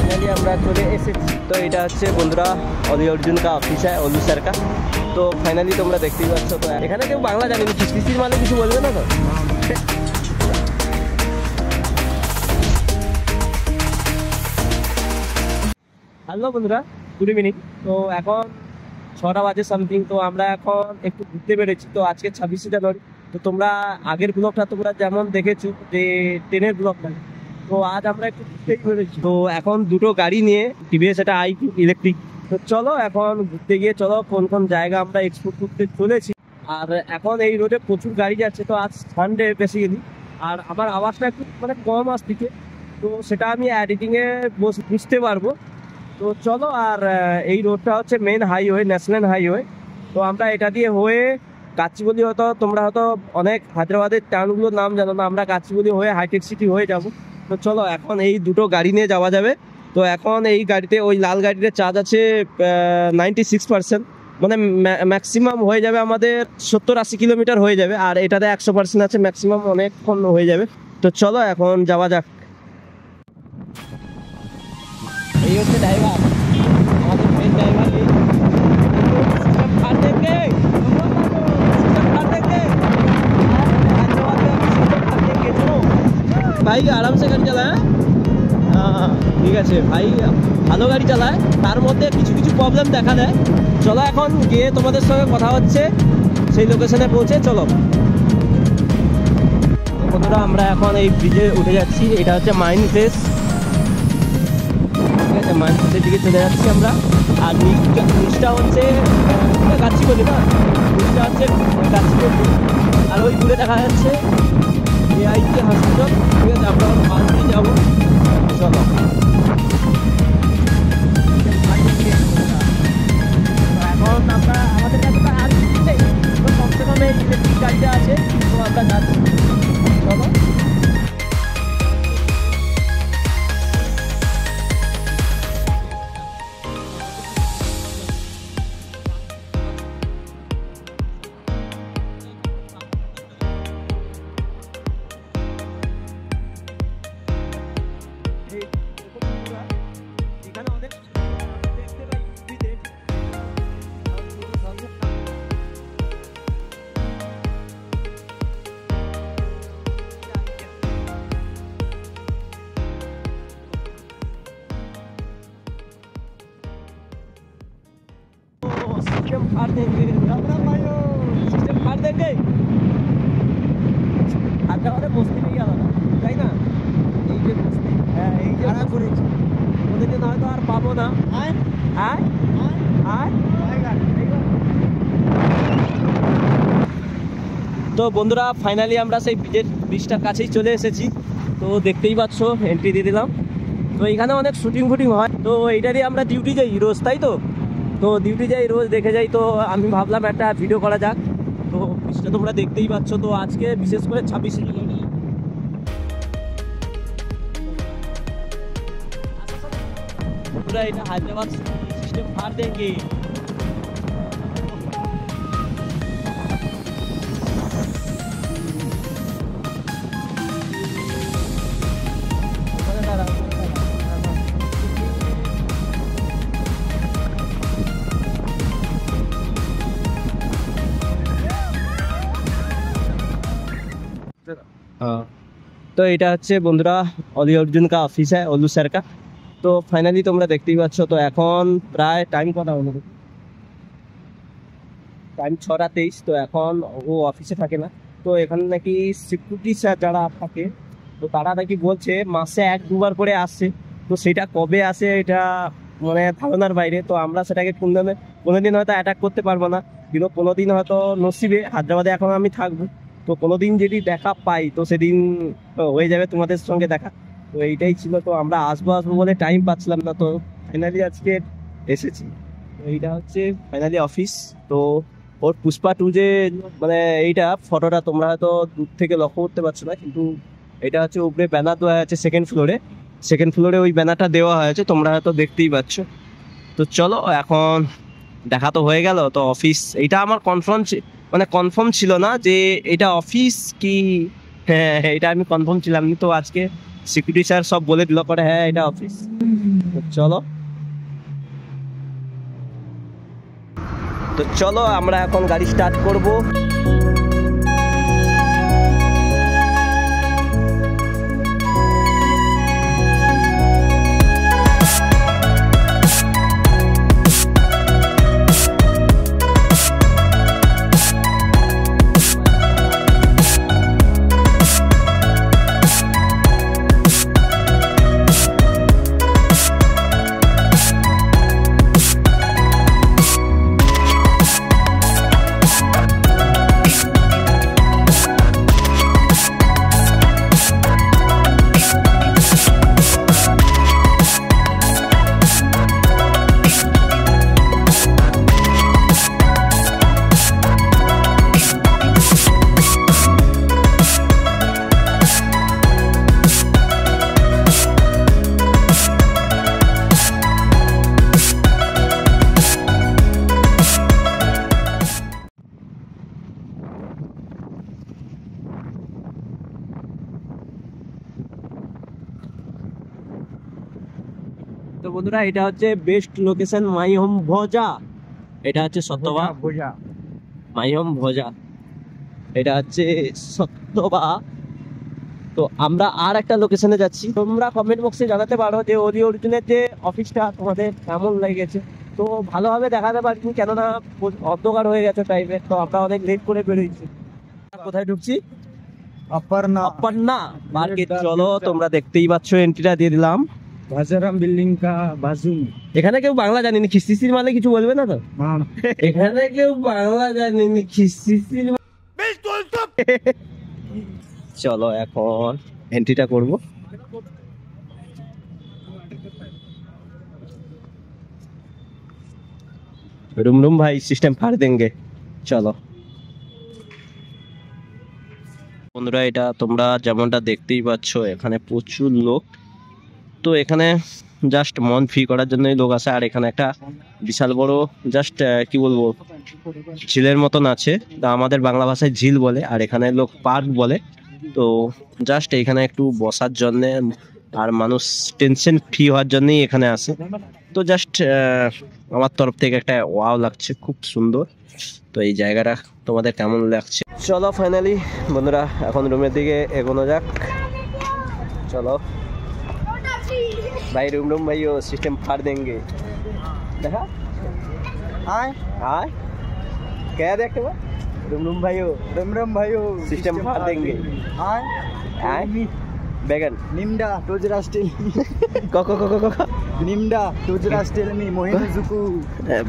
Finally আমরা চলে এসেছি। তো এটা হচ্ছে বন্ধুরা অলি অর্জুন কা অফিস है ओलू सर का। तो फाइनली তোমরা দেখতেই পাচ্ছ। তো এখানে কেউ বাংলা জানে না, কিস্তির মানে কিছু বলবে না তো। হ্যালো বন্ধুরা, গুড ইভিনিং। তো এখন 6টা বাজে সামথিং। তো আমরা এখন একটু ঘুরতে বেরোচ্ছি। তো আজকে 26শে জানুয়ারি। তো তোমরা আগের ব্লগটা তোমরা যেমন দেখেছো যে ট্রেনের ব্লগটা, তো আজ আমরা একটু ঘুরতেই বেরোচ্ছি। তো এখন দুটো গাড়ি নিয়ে টিভিএস এটা i2 ইলেকট্রিক। তো চলো এখন ঘুরতে গিয়ে চলো কোন কোন জায়গা আমরা এক্সপ্লোর করতে চলেছি। আর এখন এই রোডে প্রচুর গাড়ি যাচ্ছে। তো আজ সানডে বেসিক্যালি, আর আমার আওয়াজটা একটু মানে কম আসছে, তো সেটা আমি এডিটিংয়ে বুঝতে পারবো। তো চলো, আর এই রোডটা হচ্ছে মেন হাইওয়ে, ন্যাশনাল হাইওয়ে। তো আমরা এটা দিয়ে হয়ে কাচিগুলি, হয়তো তোমরা হয়তো অনেক হায়দ্রাবাদের টাউনগুলোর নাম জানো না, আমরা কাচিগুলি হয়ে হাইটেক সিটি হয়ে যাব। তো চলো এখন এই দুটো গাড়ি নিয়ে যাওয়া যাবে। তো এখন এই গাড়িতে, ওই লাল গাড়িতে চার্জ আছে 96%, মানে ম্যাক্সিমাম হয়ে যাবে আমাদের 70-80 কিলোমিটার হয়ে যাবে। আর এটাতে 100% আছে, ম্যাক্সিমাম অনেকক্ষণ হয়ে যাবে। তো চলো এখন যাওয়া যাক। এই হচ্ছে ড্রাইভার, আমাদের মেন ড্রাইভার। ভাই আরামসে গাড়ি চালায়। হ্যাঁ ঠিক আছে ভাই, ভালো গাড়ি চালায়, তার মধ্যে কিছু কিছু প্রবলেম দেখা দেয়। চলো এখন গিয়ে তোমাদের সঙ্গে কথা হচ্ছে সেই লোকেশনে পৌঁছে। চলো বন্ধুরা, আমরা এখন এই ব্রিজে উঠে যাচ্ছি। এটা হচ্ছে মাইন্ড ফ্রেশ, ঠিক আছে, মাইন্ড ফ্রেশের দিকে চলে যাচ্ছি আমরা। আর নিচটা হচ্ছে গাছিবলি, না নিচটা হচ্ছে গাছিবলি। আর ওই দূরে দেখা যাচ্ছে AIT হসপিটাল, ঠিক আছে। আমরা পাশ দিয়ে যাবো। চলো এখন আমরা, আমাদের কাছে তো আর কিছু নেই, তো কমসে কম এই ইলেকট্রিক গাড়িটা আছে। তো আমরা যাচ্ছি, চলো। सिस्टम फाड़ देंगे, सिस्टम फाड़ देंगे। হায়দ্রাবাদে বস্তি নেই আলাদা, তাই না? এই যে বস্তি, হ্যাঁ এই যে ভাড়া করেছি, ওদেরকে নয়তো আর পাবো না। তো বন্ধুরা ফাইনালি আমরা সেই ব্রিজটার কাছেই চলে এসেছি। তো দেখতেই পাচ্ছ, এন্ট্রি দিয়ে দিলাম। তো এখানে অনেক শুটিং ফুটিং হয়। তো এইটারই আমরা ডিউটি যাই রোজ, তাই তো। তো ডিউটি যাই রোজ, দেখে যাই। তো আমি ভাবলাম একটা ভিডিও করা যাক। তো ব্রিজটা তোমরা দেখতেই পাচ্ছ। তো আজকে বিশেষ করে 26শে জানুয়ারি, পুরা এটা হায়দ্রাবাদ সিস্টেম ফাড় দেंगे। তো এটা হচ্ছে বন্ধুরা অলি অর্জুন কা অফিস है ओलू सर का। তো ফাইনালি তোমরা দেখতেই পাচ্ছ। তো এখন প্রায় টাইম কটা হলো, টাইম 6:23। তো এখন ও অফিসে থাকে না। তো এখানে নাকি সিকিউরিটি স্যার যারা থাকে, তো তারা নাকি বলছে মাসে 1-2 বার করে আসছে। তো সেটা কবে আসে এটা মানে ধারণার বাইরে। তো আমরা সেটাকে কোনোদিন হয়তো অ্যাটাক করতে পারবো না, কিন্তু কোনোদিন হয়তো নসিবে হায়দ্রাবাদে এখন আমি থাকবো। তো কোনোদিন যদি দেখা পাই, তো সেদিন হয়ে যাবে তোমাদের সঙ্গে দেখা। তো এইটাই ছিল। তো আমরা আসবো বলে টাইম পাচ্ছিলাম না। তো ফাইনালি আজকে এসেছি। তো এইটা হচ্ছে ফাইনালি অফিস। তো ওর পুষ্পা 2 যে মানে এইটা ফটোটা তোমরা হয়তো দূর থেকে লক্ষ্য করতে পারছো না, কিন্তু এটা হচ্ছে উপরে ব্যানার দেওয়া আছে সেকেন্ড ফ্লোরে ওই ব্যানারটা দেওয়া হয়েছে, তোমরা হয়তো দেখতেই পাচ্ছ। তো চলো এখন দেখা তো হয়ে গেল। তো অফিস এটা আমার কনফার্ম ছিল না যে এটা অফিস কি, হ্যাঁ এটা আমি কনফার্ম ছিলাম না। তো আজকে সিকিউরিটি স্যার সব বলে দিল করে হ্যাঁ এটা অফিস। চলো তো চলো আমরা এখন গাড়ি স্টার্ট করব। তো বন্ধুরা এটা হচ্ছে বেস্ট লোকেশন মাই হোম ভোজা। এটা হচ্ছে সত্যবা ভোজা, মাই হোম ভোজা, এটা হচ্ছে সত্যবা। তো আমরা আর একটা লোকেশনে যাচ্ছি। তোমরা কমেন্ট বক্সে জানাতে পারো যে ওরি অর্জুনের যে অফিসটা তোমাদের কেমন লেগেছে। তো ভালোভাবে দেখাতে পারিনি কেননা অন্ধকার হয়ে গেছে টাইমে, তো আমরা অনেক লেট করে বেরোইছি। কোথায় ঢুকছি? অপর্ণা মার্কেট। চলো তোমরা দেখতেই পাচ্ছ এন্ট্রিটা দিয়ে দিলাম। ভাজারাম বিল্ডিং কা বাজু। এখানে কেউ বাংলা জানেনি, খিস্তিসির মানে কিছু বলবে না তো? এখানে কেউ বাংলা জানেনি, খিস্তিসির। চলো এখন এন্ট্রিটা করব। रूम रूम भाई सिस्टम फाड़ देंगे। চলো বন্ধুরা এটা তোমরা যেমনটা দেখতেই পাচ্ছ এখানে প্রচুর লোক। তো এখানে জাস্ট মন ফ্রি করার জন্যই লোক আসে। আর এখানে একটা বিশাল বড় জাস্ট কি বলবো ঝিলের মতন আছে, তা আমাদের বাংলা ভাষায় ঝিল বলে, আর এখানে লোক পার্ক বলে। তো জাস্ট এখানে একটু বসার জন্যে আর মানুষ টেনশন ফ্রি হওয়ার জন্যই এখানে আসে। তো জাস্ট আমার তরফ থেকে একটা ওয়াও লাগছে, খুব সুন্দর। তো এই জায়গাটা তোমাদের কেমন লাগছে? চলো ফাইনালি বন্ধুরা এখন রুমের দিকে এগোনো যাক। চলো भाई रूम रूम भाई वो सिस्टम फाड़ देंगे। देखा हाय हाय क्या देखते हो? रूम रूम भाई वो सिस्टम फाड़ देंगे। हाय हाय বেগান নিমডা টোজরা স্টিল কক কক কক নিমডা টোজরা স্টিল মি মোহিনুজুকু।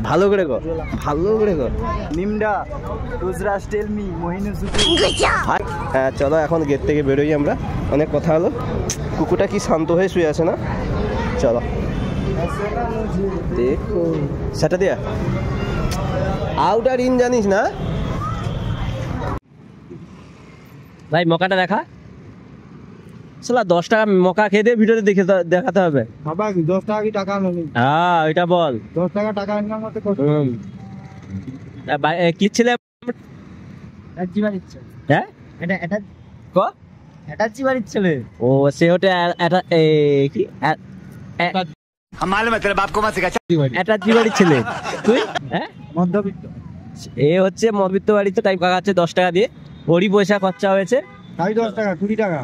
ভালো করে কর, ভালো করে কর। নিমডা টোজরা স্টিল মি মোহিনুজুকু। হ্যাঁ চলো এখন গেট থেকে বেরোই আমরা, অনেক কথা হলো। কুকুরটা কি শান্ত হয়ে শুয়ে আছে না? চলো দেখো সেটা দিয়া আউটার ইন জানিস না ভাই? মকাটা দেখা সালা 10 টাকা মকা খেয়ে দিয়ে ভিডিওতে দেখে দেখাতে হবে। বাবা 10 টাকা কি টাকা নেই? হ্যাঁ এটা বল। 10 টাকা টাকা ইনকাম করতে কত? কি ছিল? জীবন ইচ্ছে। হ্যাঁ এটা এটা ক এটা জীবন ইচ্ছে রে। ও সে ওটা এটা কি हमारे मतलब आपको मत सिखा। এটা জীবাড়ি ছেলে তুই? হ্যাঁ মধ্যবিত্ত। এ হচ্ছে মধ্যবিত্ত বাড়িতে টাইপ কাকাচ্ছে 10 টাকা দিয়ে, ওরই পয়সা খরচা হয়েছে। তাই 10 টাকা 20 টাকা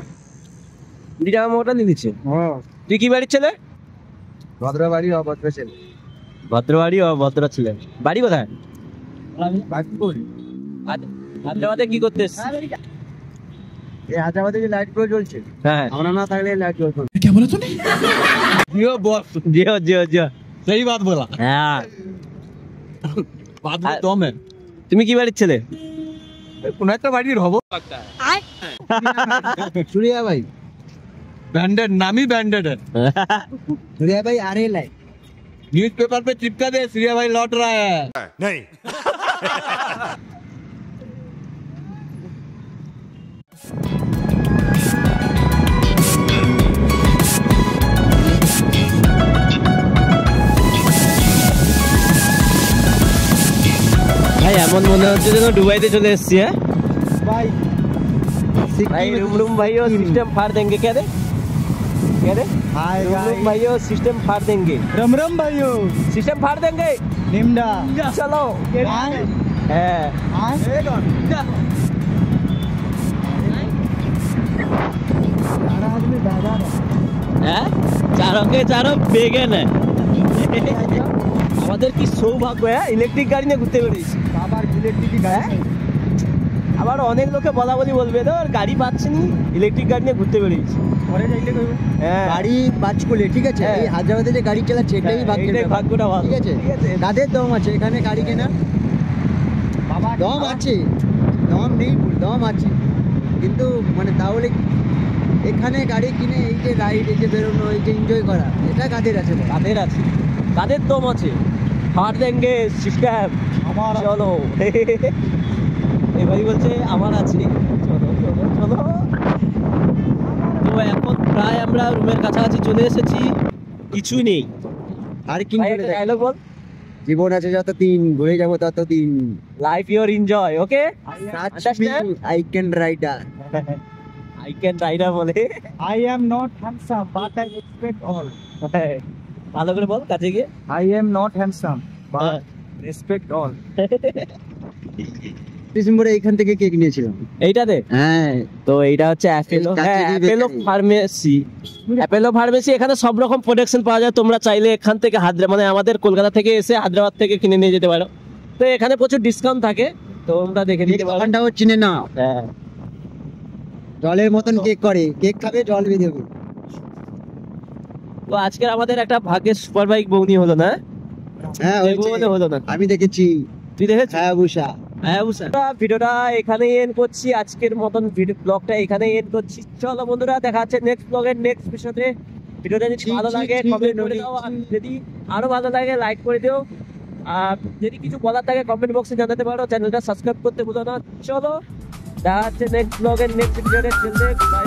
20 টাকা মোটা দিয়ে দিচ্ছে। তুই কি বাড়ির ছেলে? ভদ্র বাড়ি অভদ্র ছেলে। ভদ্র বাড়ি ও ভদ্র ছেলে। বাড়ি কোথায়? বাগপুর। হায়দ্রাবাদে কি করতে এসছিস? এই হায়দ্রাবাদে যে লাইট গুলো জ্বলছে, হ্যাঁ আমরা না থাকলে লাইট জ্বলতো না। क्या बोला तूने? जियो बॉस जियो जियो जियो सही बात बोला। হ্যাঁ बात में दम है। তুমি কি বাড়ির ছেলে? কোন একটা বাড়ির হবো লাগতা है। सूर्या भाई बैंडेड नामी बैंडेड है। सूर्या भाई आ रहे लाइट न्यूज़पेपर पे चिपका दे, सूर्या भाई लौट रहा है। नहीं ভাই এমন মনে হচ্ছে যেন দুবাইতে চলে এসেছি। হ্যাঁ भाई भाई रूम रूम भाई वो सिस्टम फाड़ देंगे क्या रे? क्या रे हाय तुम लोग भाइयों सिस्टम फाड़ देंगे रम रम भाइयों सिस्टम फाड़ देंगे निम्डा चलो है হ্যাঁ চারকে চারক বেগেন আমাদের কি সৌভাগ্য হ্যাঁ ইলেকট্রিক গাড়ি নিয়ে ঘুরতে বেরিয়েছি বাবার ইলেকট্রিক গাড়ি আবার অনেক লোকে বলা বলি বলবে তো গাড়ি পাচ্ছে নি ইলেকট্রিক গাড়ি নিয়ে ঘুরতে বেরিয়েছি পরে যাইলে কইবো হ্যাঁ গাড়ি বাজ করলে ঠিক আছে হ্যাঁ। এই হায়দ্রাবাদে যে গাড়ি চালাচ্ছে এটাই হ্যাঁ, ভাগ্যের এইটাই ব্যাপার। ভাগ্যটা ভালো। ঠিক আছে ঠিক আছে। তাদের দম আছে এখানে গাড়ি কেনা বাবা দম আছে দম নেই ভুল, দম আছে কিন্তু মানে তাহলে এখানে গাড়ি কিনে এই যে রাইড এই যে বেরোনো এই যে এনজয় করা এটা কাদের আছে বল? কাদের আছে কাদের দম আছে ফাড় দেঙ্গে সিস্টেম আমার চলো এবারই বলছে আমার আছে চলো চলো চলো তো এখন প্রায় আমরা রুমের কাছাকাছি চলে এসেছি কিছু নেই আর কি ভাই একটা ডায়লগ বল জীবন আছে যত দিন ঘুরে যাবো তত দিন life your enjoy okay I can rider I can rider বলে I am not handsome, but I respect all. ভালো করে বল কাছে গিয়ে I am not handsome, but respect all. ডিসেম্বরে এখান থেকে কেক নিয়েছিলাম এইটাতে হ্যাঁ তো এইটা হচ্ছে অ্যাপেলো কাছে হ্যাঁ দিয়ে Apollo bakery. Pharmacy Apollo pharmacy এখানে সব রকম প্রোডাকশন পাওয়া যায় তোমরা চাইলে এখান থেকে মানে আমাদের কলকাতা থেকে এসে হায়দ্রাবাদ থেকে কিনে নিয়ে যেতে পারো তো এখানে প্রচুর ডিসকাউন্ট থাকে তোমরা দেখে নিতে পারো দোকানটাও চিনে না হ্যাঁ জলের মতন কেক করে কেক খাবে জল বেঁধে দেবে তো আজকের আমাদের একটা ভাগ্যের সুপার বাইক বৌনি হলো না হ্যাঁ দেখবো বলে হলো না আমি দেখেছি তুই দেখেছিস হ্যাঁ বুষা হ্যাঁ ভিডিওটা এখানেই এন্ড করছি আজকের মতন ভিডিও ব্লগটা এখানেই এন্ড করছি চলো বন্ধুরা দেখা যাচ্ছে নেক্সট ব্লগের নেক্সট ভিডিওতে ভিডিওটা যদি ভালো লাগে কমেন্ট করে দাও আর যদি আরো ভালো লাগে লাইক করে দিও আর যদি কিছু বলার থাকে কমেন্ট বক্সে জানাতে পারো চ্যানেলটা সাবস্ক্রাইব করতে ভুলো না চলো দেখা যাচ্ছে নেক্সট ব্লগের নেক্সট ভিডিওতে বাই